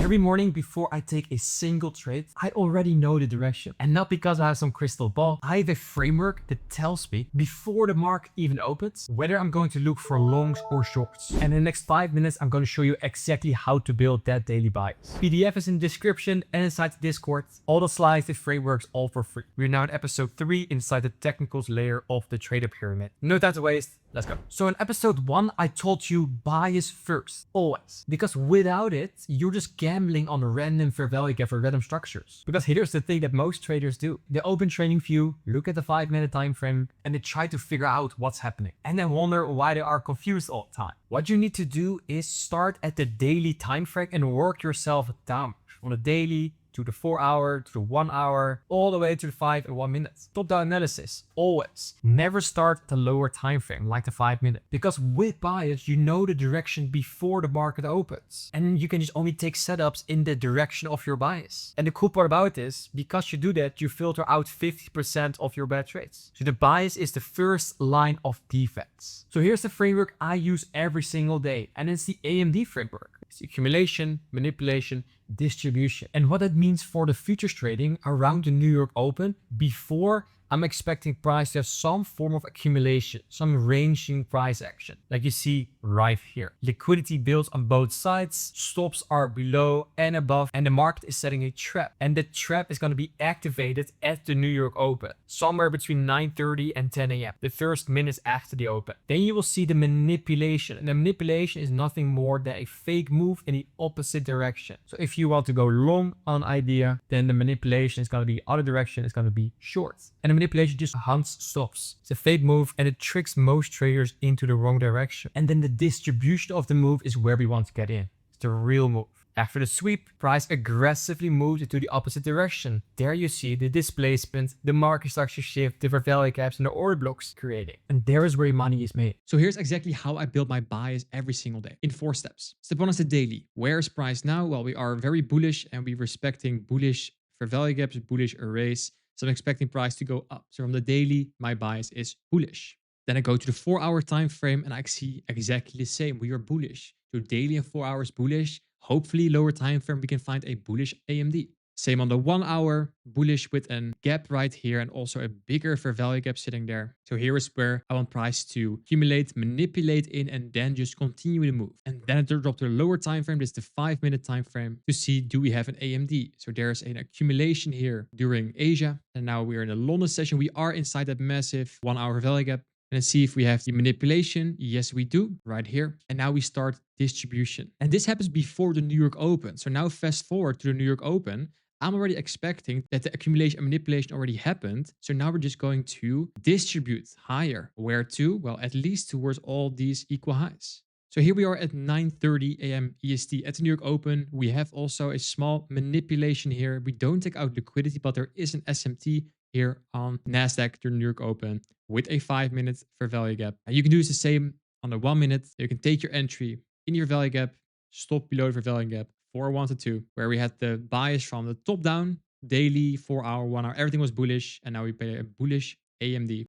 Every morning before I take a single trade, I already know the direction. And not because I have some crystal ball, I have a framework that tells me before the market even opens, whether I'm going to look for longs or shorts. And in the next 5 minutes, I'm going to show you exactly how to build that daily bias. PDF is in the description and inside the Discord. All the slides, the frameworks, all for free. We're now in episode 3 inside the technicals layer of the trader pyramid. No time to waste. Let's go. So in episode 1, I told you bias first, always. Because without it, you're just gambling on random fair value gap or random structures. Because here's the thing that most traders do. They open TradingView, look at the 5-minute time frame, and they try to figure out what's happening. And then wonder why they are confused all the time. What you need to do is start at the daily time frame and work yourself down. On the daily, to the 4 hour, to the 1 hour, all the way to the 5 and 1 minute. Top-down analysis, always. Never start at the lower time frame, like the 5 minute. Because with bias, you know the direction before the market opens. And you can just only take setups in the direction of your bias. And the cool part about this, because you do that, you filter out 50% of your bad trades. So the bias is the first line of defense. So here's the framework I use every single day. And it's the AMD framework. It's accumulation, manipulation, distribution. And what that means for the futures trading around the New York Open, before I'm expecting price to have some form of accumulation, some ranging price action, like you see right here. Liquidity builds on both sides, stops are below and above, and the market is setting a trap. And the trap is going to be activated at the New York Open, somewhere between 9:30 and 10 a.m., the first minutes after the open. Then you will see the manipulation, and the manipulation is nothing more than a fake move in the opposite direction. So if you want to go long on an idea, then the manipulation is going to be other direction, it's going to be short. And the manipulation just hunts stops. It's a fake move and it tricks most traders into the wrong direction. And then the distribution of the move is where we want to get in. It's the real move. After the sweep, price aggressively moves into the opposite direction. There you see the displacement, the market structure shift, the fair value gaps, and the order blocks creating. And there is where your money is made. So here's exactly how I build my bias every single day in 4 steps. Step 1 is the daily. Where is price now? Well, we are very bullish and we're respecting bullish fair value gaps, bullish arrays. So I'm expecting price to go up. So from the daily, my bias is bullish. Then I go to the 4-hour time frame and I see exactly the same. We are bullish. So daily and 4 hours bullish. Hopefully lower time frame, we can find a bullish AMD. Same on the 1 hour, bullish with a gap right here and also a bigger fair value gap sitting there. So here is where I want price to accumulate, manipulate in, and then just continue the move. And then I drop to the lower time frame. This is the 5-minute time frame to see, do we have an AMD? So there's an accumulation here during Asia. And now we're in a London session. We are inside that massive 1 hour value gap. And let's see if we have the manipulation. Yes, we do right here. And now we start distribution. And this happens before the New York Open. So now fast forward to the New York Open. I'm already expecting that the accumulation and manipulation already happened. So now we're just going to distribute higher. Where to? Well, at least towards all these equal highs. So here we are at 9:30 a.m. EST at the New York Open. We have also a small manipulation here. We don't take out liquidity, but there is an SMT here on NASDAQ during New York Open with a 5-minute fair value gap. And you can do the same on the 1 minute. You can take your entry in your value gap, stop below the fair value gap, 4-1 to 2, where we had the bias from the top down, daily, 4 hour, 1 hour, everything was bullish. And now we pay a bullish AMD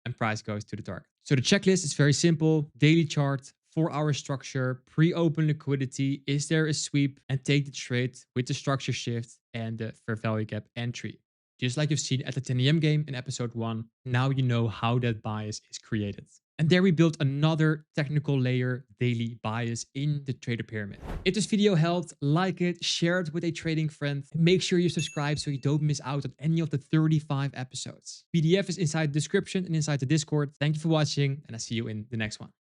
and price goes to the target. So the checklist is very simple. Daily chart, 4-hour structure, pre-open liquidity. Is there a sweep? And take the trade with the structure shift and the fair value gap entry. Just like you've seen at the 10 a.m. game in episode 1, now you know how that bias is created. And there we built another technical layer daily bias in the trader pyramid. If this video helped, like it, share it with a trading friend. And make sure you subscribe so you don't miss out on any of the 35 episodes. PDF is inside the description and inside the Discord. Thank you for watching and I'll see you in the next one.